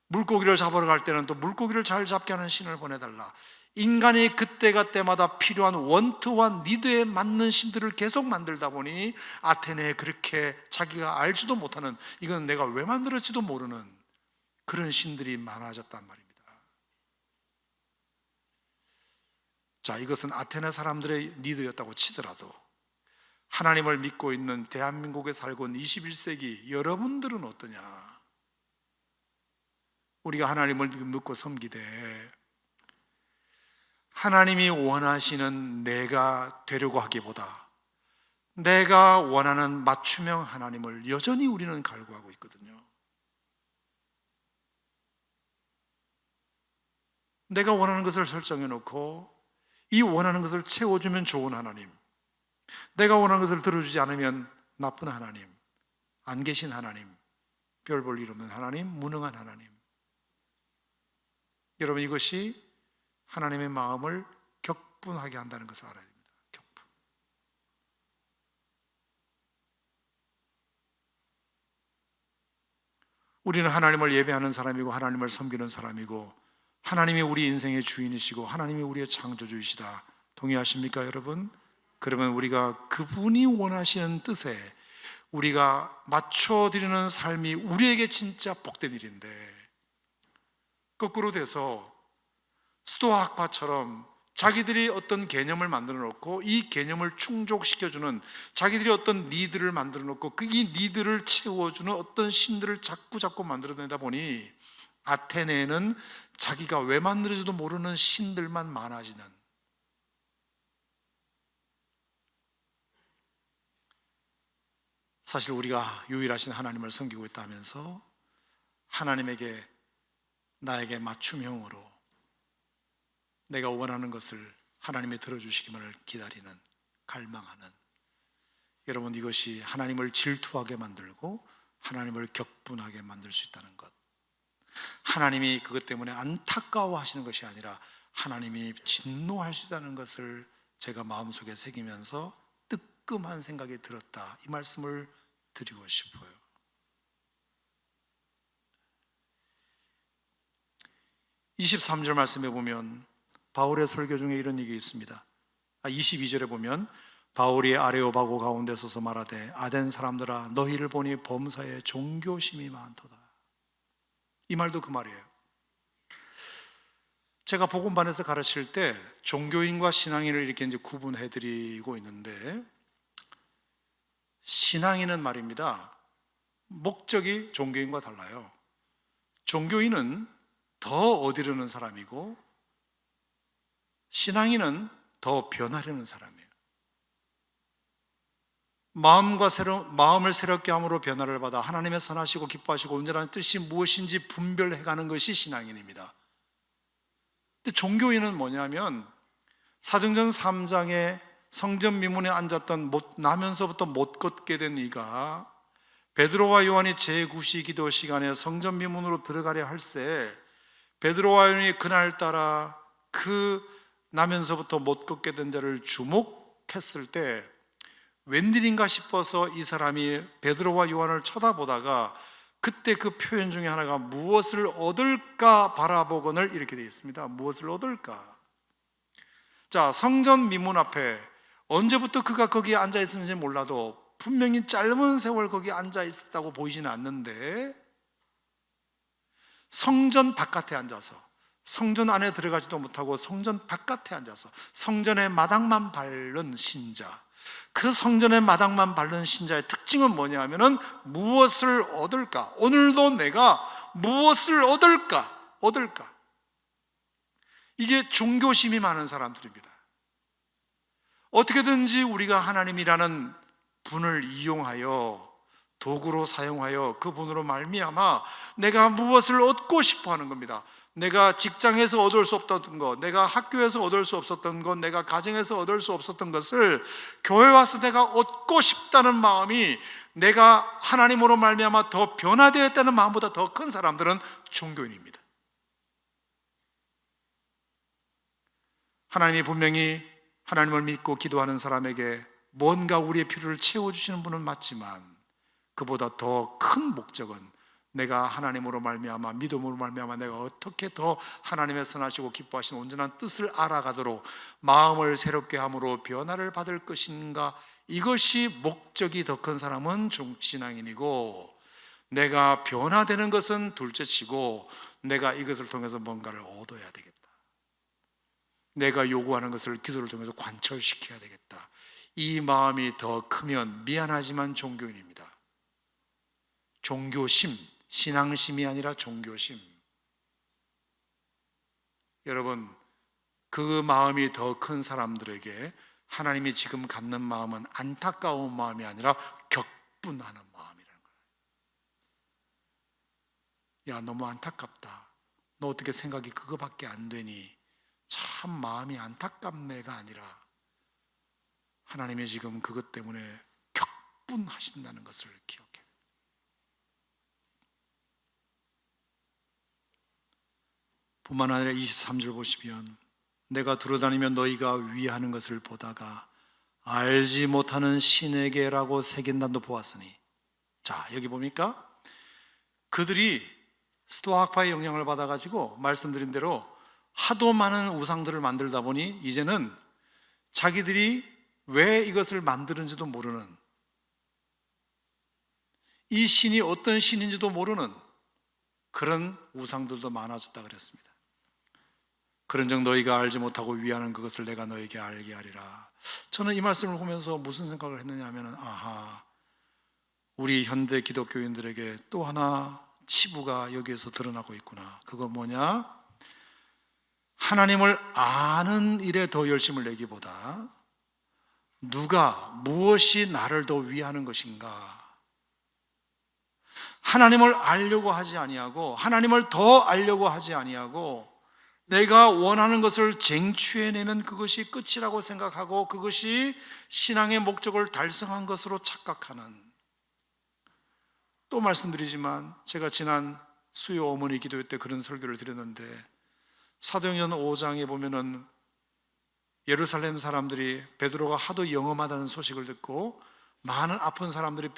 물고기를 잡으러 갈 때는 또 물고기를 잘 잡게 하는 신을 보내달라. 인간이 그때가 때마다 필요한 원트와 니드에 맞는 신들을 계속 만들다 보니 아테네에 그렇게 자기가 알지도 못하는, 이건 내가 왜 만들었지도 모르는 그런 신들이 많아졌단 말입니다. 자, 이것은 아테네 사람들의 니드였다고 치더라도 하나님을 믿고 있는 대한민국에 살고 있는 21세기 여러분들은 어떠냐? 우리가 하나님을 믿고 섬기되 하나님이 원하시는 내가 되려고 하기보다 내가 원하는 맞춤형 하나님을 여전히 우리는 갈구하고 있거든요. 내가 원하는 것을 설정해 놓고 이 원하는 것을 채워주면 좋은 하나님, 내가 원하는 것을 들어주지 않으면 나쁜 하나님, 안 계신 하나님, 별 볼 일 없는 하나님, 무능한 하나님. 여러분, 이것이 하나님의 마음을 격분하게 한다는 것을 알아야 됩니다. 격분. 우리는 하나님을 예배하는 사람이고 하나님을 섬기는 사람이고 하나님이 우리 인생의 주인이시고 하나님이 우리의 창조주이시다. 동의하십니까, 여러분? 그러면 우리가 그분이 원하시는 뜻에 우리가 맞춰드리는 삶이 우리에게 진짜 복된 일인데, 거꾸로 돼서 스토아 학파처럼 자기들이 어떤 개념을 만들어 놓고 이 개념을 충족시켜주는, 자기들이 어떤 니드를 만들어 놓고 그 이 니드를 채워주는 어떤 신들을 자꾸 만들어내다 보니 아테네에는 자기가 왜 만들어지도 모르는 신들만 많아지는, 사실 우리가 유일하신 하나님을 섬기고 있다 하면서 하나님에게 나에게 맞춤형으로 내가 원하는 것을 하나님이 들어주시기만을 기다리는, 갈망하는, 여러분, 이것이 하나님을 질투하게 만들고 하나님을 격분하게 만들 수 있다는 것, 하나님이 그것 때문에 안타까워하시는 것이 아니라 하나님이 진노할 수 있다는 것을 제가 마음속에 새기면서 뜨끔한 생각이 들었다, 이 말씀을 드리고 싶어요. 23절 말씀에 보면 바울의 설교 중에 이런 얘기 있습니다. 22절에 보면 바울이 아레오바고 가운데 서서 말하되 아덴 사람들아 너희를 보니 범사에 종교심이 많도다. 이 말도 그 말이에요. 제가 복음반에서 가르칠 때 종교인과 신앙인을 이렇게 이제 구분해 드리고 있는데, 신앙인은 말입니다, 목적이 종교인과 달라요. 종교인은 더 얻으려는 사람이고 신앙인은 더 변하려는 사람이에요. 마음을 새롭게 함으로 변화를 받아 하나님의 선하시고 기뻐하시고 온전한 뜻이 무엇인지 분별해가는 것이 신앙인입니다. 근데 종교인은 뭐냐면 사도행전 3장에 성전 미문에 앉았던 나면서부터 못 걷게 된 이가 베드로와 요한이 제9시 기도 시간에 성전 미문으로 들어가려 할새 베드로와 요한이 그날따라 그 나면서부터 못 걷게 된 자를 주목했을 때 웬일인가 싶어서 이 사람이 베드로와 요한을 쳐다보다가 그때 그 표현 중에 하나가 무엇을 얻을까 바라보거늘 이렇게 되어 있습니다. 무엇을 얻을까? 자, 성전 미문 앞에 언제부터 그가 거기에 앉아 있었는지 몰라도 분명히 짧은 세월 거기에 앉아 있었다고 보이지는 않는데 성전 바깥에 앉아서 성전 안에 들어가지도 못하고 성전 바깥에 앉아서 성전의 마당만 밟는 신자, 그 성전의 마당만 밟는 신자의 특징은 뭐냐 하면은 무엇을 얻을까? 오늘도 내가 무엇을 얻을까? 이게 종교심이 많은 사람들입니다. 어떻게든지 우리가 하나님이라는 분을 이용하여 도구로 사용하여 그 분으로 말미암아 내가 무엇을 얻고 싶어 하는 겁니다. 내가 직장에서 얻을 수 없었던 것, 내가 학교에서 얻을 수 없었던 것, 내가 가정에서 얻을 수 없었던 것을 교회 와서 내가 얻고 싶다는 마음이 내가 하나님으로 말미암아 더 변화되었다는 마음보다 더 큰 사람들은 종교인입니다. 하나님이 분명히 하나님을 믿고 기도하는 사람에게 뭔가 우리의 필요를 채워주시는 분은 맞지만 그보다 더 큰 목적은 내가 하나님으로 말미암아 믿음으로 말미암아 내가 어떻게 더 하나님의 선하시고 기뻐하시는 온전한 뜻을 알아가도록 마음을 새롭게 함으로 변화를 받을 것인가, 이것이 목적이 더 큰 사람은 신앙인이고, 내가 변화되는 것은 둘째치고 내가 이것을 통해서 뭔가를 얻어야 되겠다, 내가 요구하는 것을 기도를 통해서 관철시켜야 되겠다, 이 마음이 더 크면 미안하지만 종교인입니다. 종교심, 신앙심이 아니라 종교심. 여러분, 그 마음이 더 큰 사람들에게 하나님이 지금 갖는 마음은 안타까운 마음이 아니라 격분하는 마음이라는 거예요. 야, 너무 안타깝다, 너 어떻게 생각이 그거밖에 안 되니, 참 마음이 안타깝네가 아니라 하나님이 지금 그것 때문에 격분하신다는 것을 기억해요. 뿐만 아니라 23절 보시면 내가 두루다니며 너희가 위하는 것을 보다가 알지 못하는 신에게라고 새긴단도 보았으니. 자, 여기 보니까 그들이 스토아학파의 영향을 받아가지고 말씀드린 대로 하도 많은 우상들을 만들다 보니 이제는 자기들이 왜 이것을 만드는지도 모르는, 이 신이 어떤 신인지도 모르는 그런 우상들도 많아졌다 그랬습니다. 그런즉 너희가 알지 못하고 위하는 그것을 내가 너에게 알게 하리라. 저는 이 말씀을 보면서 무슨 생각을 했느냐 하면, 아하, 우리 현대 기독교인들에게 또 하나 치부가 여기에서 드러나고 있구나. 그건 뭐냐? 하나님을 아는 일에 더 열심을 내기보다 누가 무엇이 나를 더 위하는 것인가, 하나님을 알려고 하지 아니하고 하나님을 더 알려고 하지 아니하고 내가 원하는 것을 쟁취해내면 그것이 끝이라고 생각하고 그것이 신앙의 목적을 달성한 것으로 착각하는. 또 말씀드리지만 제가 지난 수요 어머니 기도 때 그런 설교를 드렸는데, 사도행전 5장에 보면은 예루살렘 사람들이 베드로가 하도 영험하다는 소식을 듣고 많은 아픈 사람들이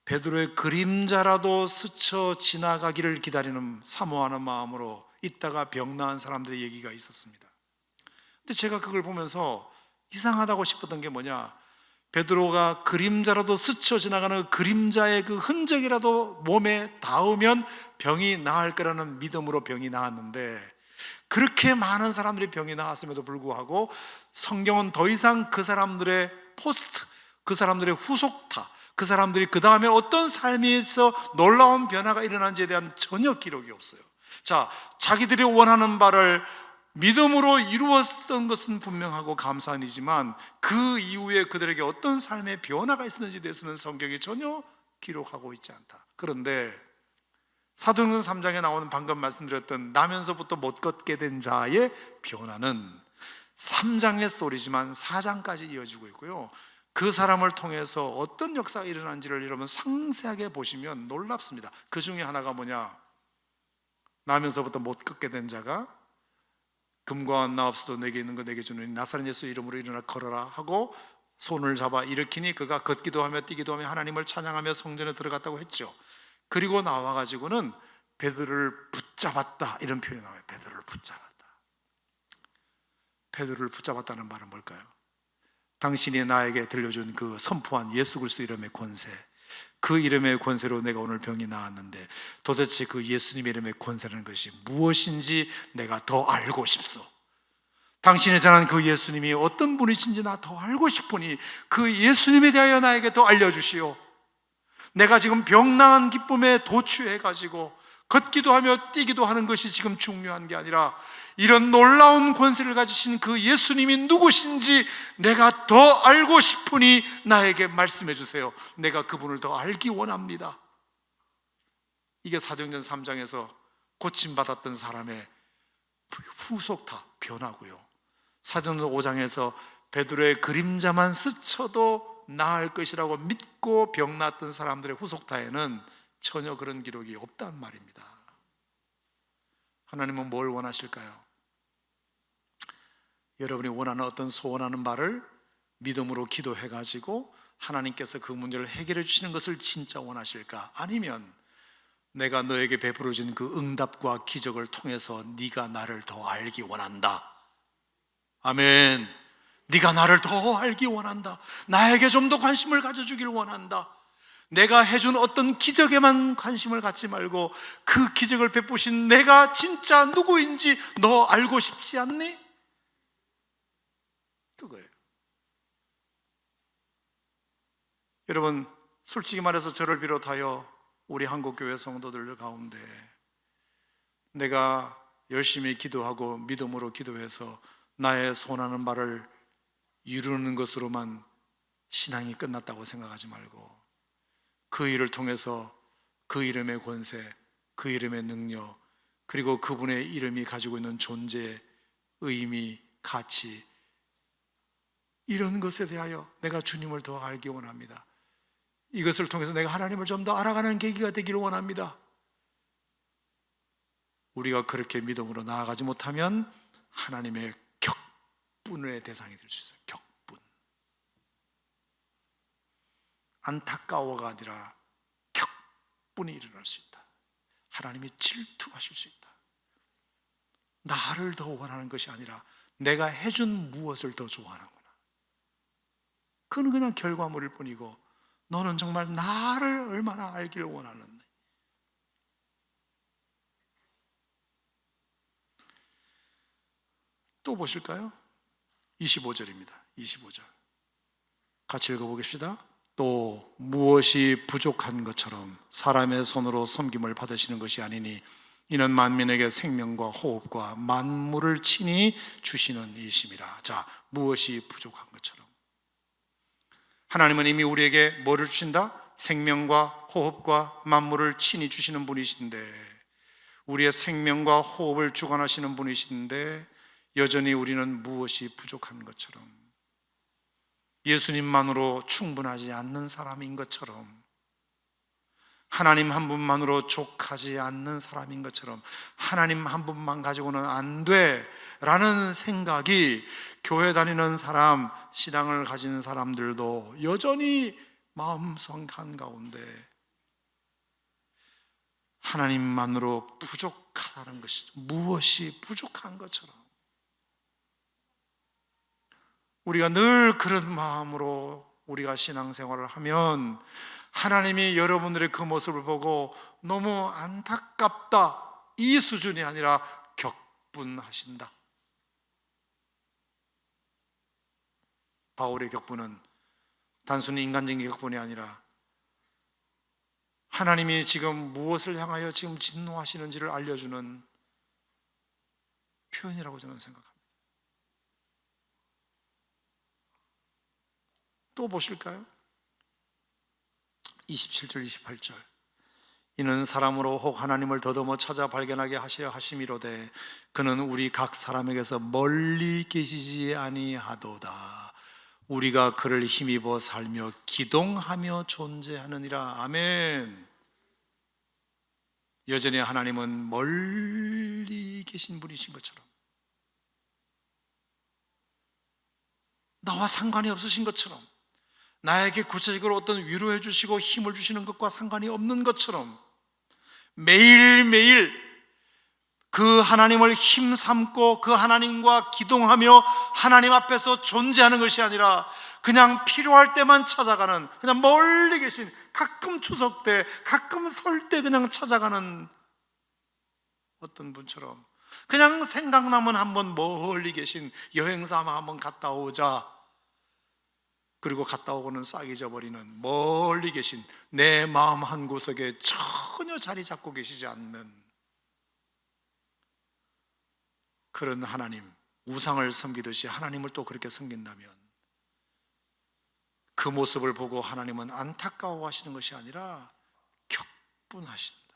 베드로의 그림자라도 스쳐 지나가기를 기다리는 사모하는 마음으로 있다가 병 나은 사람들의 얘기가 있었습니다. 근데 제가 그걸 보면서 이상하다고 싶었던 게 뭐냐, 베드로가 그림자라도 스쳐 지나가는 그림자의 그 흔적이라도 몸에 닿으면 병이 나을 거라는 믿음으로 병이 나았는데, 그렇게 많은 사람들이 병이 나았음에도 불구하고 성경은 더 이상 그 사람들의 포스트, 그 사람들의 후속타, 그 사람들이 그 다음에 어떤 삶에서 놀라운 변화가 일어난지에 대한 전혀 기록이 없어요. 자, 자기들이 원하는 바를 믿음으로 이루었던 것은 분명하고 감사한 일이지만 그 이후에 그들에게 어떤 삶의 변화가 있었는지에 대해서는 성경이 전혀 기록하고 있지 않다. 그런데 사도행전 3장에 나오는 방금 말씀드렸던 나면서부터 못 걷게 된 자의 변화는 3장의 스토리지만 4장까지 이어지고 있고요, 그 사람을 통해서 어떤 역사가 일어난지를 여러분 상세하게 보시면 놀랍습니다. 그 중에 하나가 뭐냐? 나면서부터 못 걷게 된 자가 금과 나 없어도 내게 있는 거 내게 주는 나사렛 예수 이름으로 일어나 걸어라 하고 손을 잡아 일으키니 그가 걷기도 하며 뛰기도 하며 하나님을 찬양하며 성전에 들어갔다고 했죠. 그리고 나와가지고는 베드로를 붙잡았다, 이런 표현이 나와요. 베드로를 붙잡았다. 베드로를 붙잡았다는 말은 뭘까요? 당신이 나에게 들려준 그 선포한 예수 그리스도 이름의 권세, 그 이름의 권세로 내가 오늘 병이 나았는데 도대체 그 예수님의 이름의 권세라는 것이 무엇인지 내가 더 알고 싶소. 당신이 전한 그 예수님이 어떤 분이신지 나 더 알고 싶으니 그 예수님에 대하여 나에게 더 알려주시오. 내가 지금 병나은 기쁨에 도취해가지고 걷기도 하며 뛰기도 하는 것이 지금 중요한 게 아니라 이런 놀라운 권세를 가지신 그 예수님이 누구신지 내가 더 알고 싶으니 나에게 말씀해 주세요. 내가 그분을 더 알기 원합니다. 이게 사도행전 3장에서 고침받았던 사람의 후속타 변화고요. 사도행전 5장에서 베드로의 그림자만 스쳐도 나을 것이라고 믿고 병 났던 사람들의 후속타에는 전혀 그런 기록이 없단 말입니다. 하나님은 뭘 원하실까요? 여러분이 원하는 어떤 소원하는 바를 믿음으로 기도해가지고 하나님께서 그 문제를 해결해 주시는 것을 진짜 원하실까? 아니면 내가 너에게 베풀어진 그 응답과 기적을 통해서 네가 나를 더 알기 원한다. 아멘. 네가 나를 더 알기 원한다. 나에게 좀 더 관심을 가져주길 원한다. 내가 해준 어떤 기적에만 관심을 갖지 말고 그 기적을 베푸신 내가 진짜 누구인지 너 알고 싶지 않니? 그거예요. 여러분, 솔직히 말해서 저를 비롯하여 우리 한국교회 성도들 가운데 내가 열심히 기도하고 믿음으로 기도해서 나의 손하는 바를 이루는 것으로만 신앙이 끝났다고 생각하지 말고 그 일을 통해서 그 이름의 권세, 그 이름의 능력, 그리고 그분의 이름이 가지고 있는 존재, 의미, 가치, 이런 것에 대하여 내가 주님을 더 알기 원합니다. 이것을 통해서 내가 하나님을 좀 더 알아가는 계기가 되기를 원합니다. 우리가 그렇게 믿음으로 나아가지 못하면 하나님의 격분의 대상이 될 수 있어요. 격분. 안타까워가 아니라 격분이 일어날 수 있다. 하나님이 질투하실 수 있다. 나를 더 원하는 것이 아니라 내가 해준 무엇을 더 좋아하는구나. 그건 그냥 결과물일 뿐이고 너는 정말 나를 얼마나 알기를 원하는데. 또 보실까요? 25절입니다. 25절 같이 읽어보겠습니다. 또 무엇이 부족한 것처럼 사람의 손으로 섬김을 받으시는 것이 아니니 이는 만민에게 생명과 호흡과 만물을 친히 주시는 이심이라. 자, 무엇이 부족한 것처럼 하나님은 이미 우리에게 뭐를 주신다? 생명과 호흡과 만물을 친히 주시는 분이신데, 우리의 생명과 호흡을 주관하시는 분이신데 여전히 우리는 무엇이 부족한 것처럼, 예수님만으로 충분하지 않는 사람인 것처럼, 하나님 한 분만으로 족하지 않는 사람인 것처럼, 하나님 한 분만 가지고는 안 돼 라는 생각이 교회 다니는 사람, 신앙을 가진 사람들도 여전히 마음속 한가운데 하나님만으로 부족하다는 것이, 무엇이 부족한 것처럼 우리가 늘 그런 마음으로 우리가 신앙생활을 하면 하나님이 여러분들의 그 모습을 보고 너무 안타깝다, 이 수준이 아니라 격분하신다. 바울의 격분은 단순히 인간적인 격분이 아니라 하나님이 지금 무엇을 향하여 지금 진노하시는지를 알려주는 표현이라고 저는 생각합니다. 또 보실까요? 27절 28절 이는 사람으로 혹 하나님을 더더머 찾아 발견하게 하시려 하심이로되 그는 우리 각 사람에게서 멀리 계시지 아니하도다. 우리가 그를 힘입어 살며 기동하며 존재하느니라. 아멘. 여전히 하나님은 멀리 계신 분이신 것처럼, 나와 상관이 없으신 것처럼, 나에게 구체적으로 어떤 위로해 주시고 힘을 주시는 것과 상관이 없는 것처럼 매일매일 그 하나님을 힘삼고 그 하나님과 기동하며 하나님 앞에서 존재하는 것이 아니라 그냥 필요할 때만 찾아가는, 그냥 멀리 계신, 가끔 추석 때, 가끔 설 때 그냥 찾아가는 어떤 분처럼, 그냥 생각나면 한번 멀리 계신 여행사만 한번 갔다 오자, 그리고 갔다 오고는 싹 잊어버리는 멀리 계신 내 마음 한구석에 전혀 자리 잡고 계시지 않는 그런 하나님, 우상을 섬기듯이 하나님을 또 그렇게 섬긴다면 그 모습을 보고 하나님은 안타까워하시는 것이 아니라 격분하신다.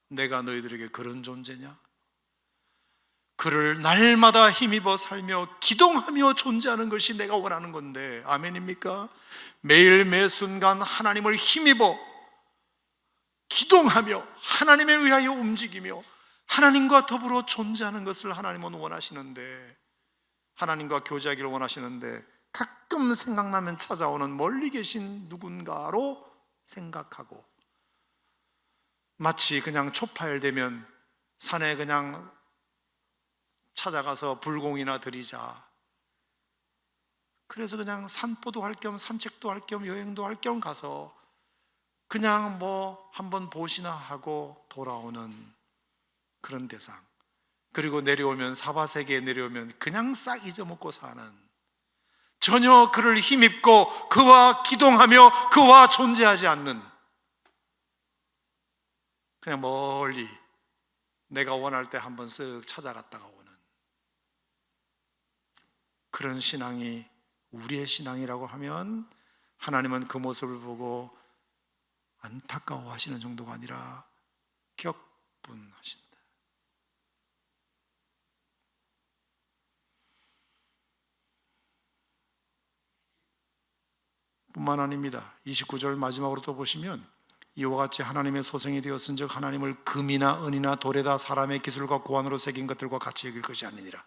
내가 너희들에게 그런 존재냐? 그를 날마다 힘입어 살며 기동하며 존재하는 것이 내가 원하는 건데, 아멘입니까? 매일 매 순간 하나님을 힘입어 기동하며 하나님에 의하여 움직이며 하나님과 더불어 존재하는 것을 하나님은 원하시는데, 하나님과 교제하기를 원하시는데 가끔 생각나면 찾아오는 멀리 계신 누군가로 생각하고, 마치 그냥 초파일되면 산에 그냥 찾아가서 불공이나 드리자, 그래서 그냥 산보도 할 겸 산책도 할 겸 여행도 할 겸 가서 그냥 뭐 한번 보시나 하고 돌아오는 그런 대상, 그리고 내려오면 사바세계에 내려오면 그냥 싹 잊어먹고 사는, 전혀 그를 힘입고 그와 기동하며 그와 존재하지 않는, 그냥 멀리 내가 원할 때 한번 쓱 찾아갔다가 오는 그런 신앙이 우리의 신앙이라고 하면, 하나님은 그 모습을 보고 안타까워하시는 정도가 아니라 격분하신다. 뿐만 아닙니다. 29절 마지막으로 또 보시면, 이와 같이 하나님의 소생이 되었은즉 하나님을 금이나 은이나 돌에다 사람의 기술과 고안으로 새긴 것들과 같이 여길 것이 아니니라.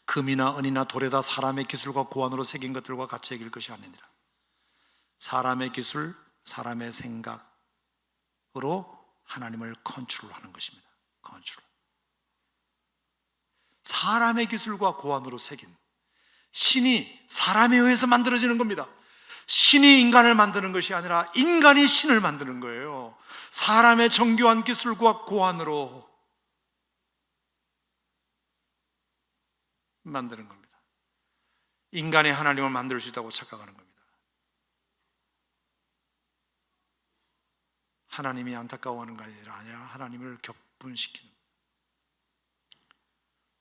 금이나 은이나 돌에다 사람의 기술과 고안으로 새긴 것들과 같이 여길 것이 아니니라. 사람의 기술, 사람의 생각으로 하나님을 컨트롤하는 것입니다. 컨트롤. 사람의 기술과 고안으로 새긴, 신이 사람에 의해서 만들어지는 겁니다. 신이 인간을 만드는 것이 아니라 인간이 신을 만드는 거예요. 사람의 정교한 기술과 고안으로 만드는 겁니다. 인간이 하나님을 만들 수 있다고 착각하는 겁니다. 하나님이 안타까워하는 것이 아니라 하나님을 격분시키는 겁니다.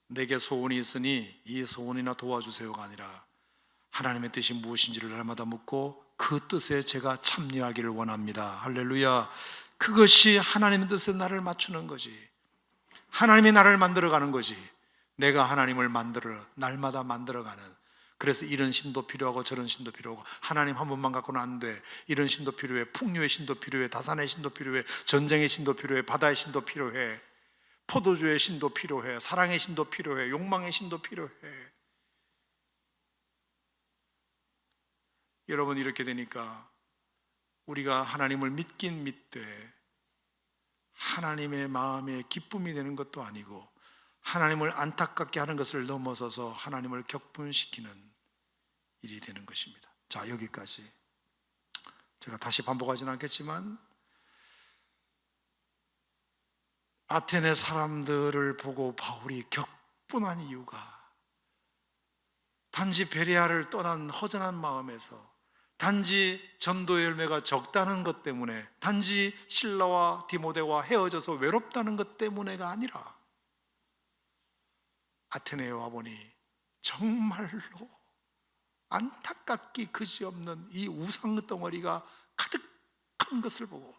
내게 소원이 있으니 이 소원이나 도와주세요가 아니라 하나님의 뜻이 무엇인지를 날마다 묻고 그 뜻에 제가 참여하기를 원합니다. 할렐루야. 그것이 하나님의 뜻에 나를 맞추는 거지. 하나님이 나를 만들어가는 거지. 내가 하나님을 날마다 만들어가는. 그래서 이런 신도 필요하고 저런 신도 필요하고, 하나님 한 분만 갖고는 안 돼. 이런 신도 필요해. 풍요의 신도 필요해. 다산의 신도 필요해. 전쟁의 신도 필요해. 바다의 신도 필요해. 포도주의 신도 필요해. 사랑의 신도 필요해. 욕망의 신도 필요해. 여러분, 이렇게 되니까 우리가 하나님을 믿긴 믿되 하나님의 마음에 기쁨이 되는 것도 아니고, 하나님을 안타깝게 하는 것을 넘어서서 하나님을 격분시키는 일이 되는 것입니다. 자, 여기까지. 제가 다시 반복하지는 않겠지만, 아테네 사람들을 보고 바울이 격분한 이유가 단지 베레아를 떠난 허전한 마음에서, 단지 전도의 열매가 적다는 것 때문에, 단지 실라와 디모데와 헤어져서 외롭다는 것 때문에가 아니라, 아테네에 와보니 정말로 안타깝기 그지없는 이 우상 덩어리가 가득한 것을 보고,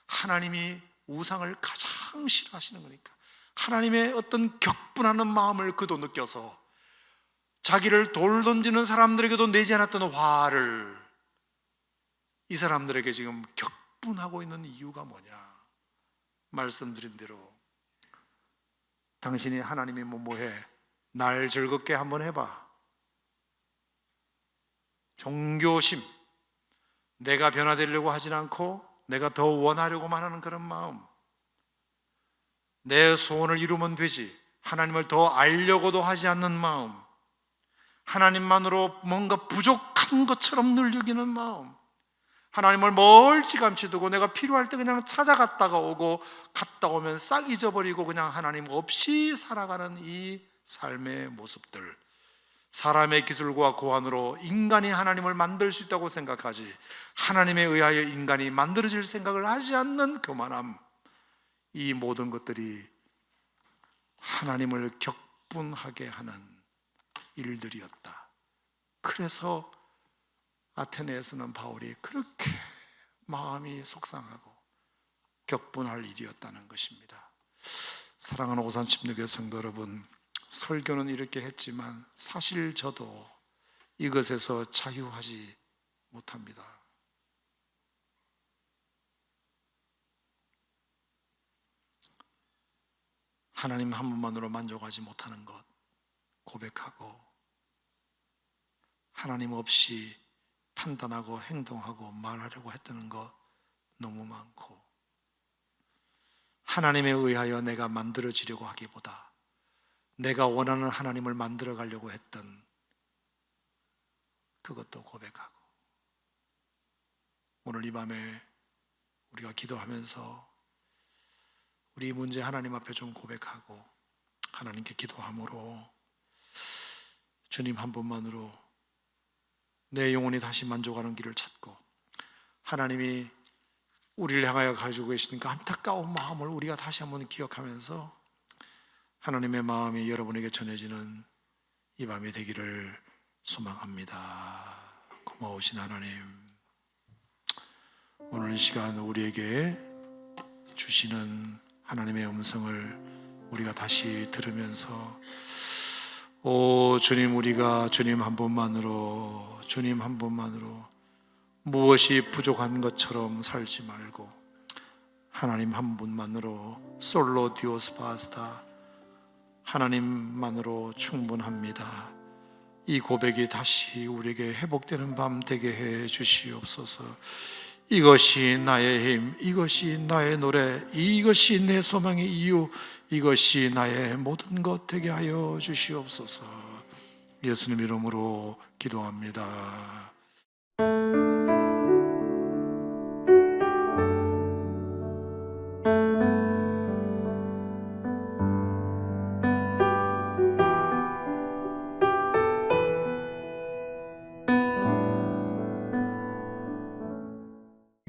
하나님이 우상을 가장 싫어하시는 거니까 하나님의 어떤 격분하는 마음을 그도 느껴서 자기를 돌 던지는 사람들에게도 내지 않았던 화를 이 사람들에게 지금 격분하고 있는 이유가 뭐냐? 말씀드린 대로 당신이 하나님이 뭐해? 날 즐겁게 한번 해봐. 종교심, 내가 변화되려고 하진 않고 내가 더 원하려고만 하는 그런 마음, 내 소원을 이루면 되지 하나님을 더 알려고도 하지 않는 마음, 하나님만으로 뭔가 부족한 것처럼 늘 여기는 마음, 하나님을 멀찌감치 두고 내가 필요할 때 그냥 찾아갔다가 오고 갔다 오면 싹 잊어버리고 그냥 하나님 없이 살아가는 이 삶의 모습들, 사람의 기술과 고안으로 인간이 하나님을 만들 수 있다고 생각하지 하나님에 의하여 인간이 만들어질 생각을 하지 않는 교만함, 이 모든 것들이 하나님을 격분하게 하는 일들이었다. 그래서 아테네에서는 바울이 그렇게 마음이 속상하고 격분할 일이었다는 것입니다. 사랑하는 오산침례교회 성도 여러분, 설교는 이렇게 했지만 사실 저도 이것에서 자유하지 못합니다. 하나님 한 분만으로 만족하지 못하는 것 고백하고, 하나님 없이 판단하고 행동하고 말하려고 했던 것 너무 많고, 하나님에 의하여 내가 만들어지려고 하기보다 내가 원하는 하나님을 만들어 가려고 했던 그것도 고백하고, 오늘 이 밤에 우리가 기도하면서 우리 문제 하나님 앞에 좀 고백하고 하나님께 기도함으로 주님 한 분만으로 내 영혼이 다시 만족하는 길을 찾고, 하나님이 우리를 향하여 가지고 계신 그 안타까운 마음을 우리가 다시 한번 기억하면서 하나님의 마음이 여러분에게 전해지는 이 밤이 되기를 소망합니다. 고마우신 하나님, 오늘 이 시간 우리에게 주시는 하나님의 음성을 우리가 다시 들으면서, 오 주님, 우리가 주님 한 분만으로 무엇이 부족한 것처럼 살지 말고 하나님 한 분만으로 솔로 디오스 바스타, 하나님만으로 충분합니다. 이 고백이 다시 우리에게 회복되는 밤 되게 해 주시옵소서. 이것이 나의 힘, 이것이 나의 노래, 이것이 내 소망의 이유, 이것이 나의 모든 것 되게 하여 주시옵소서. 예수님 이름으로 기도합니다.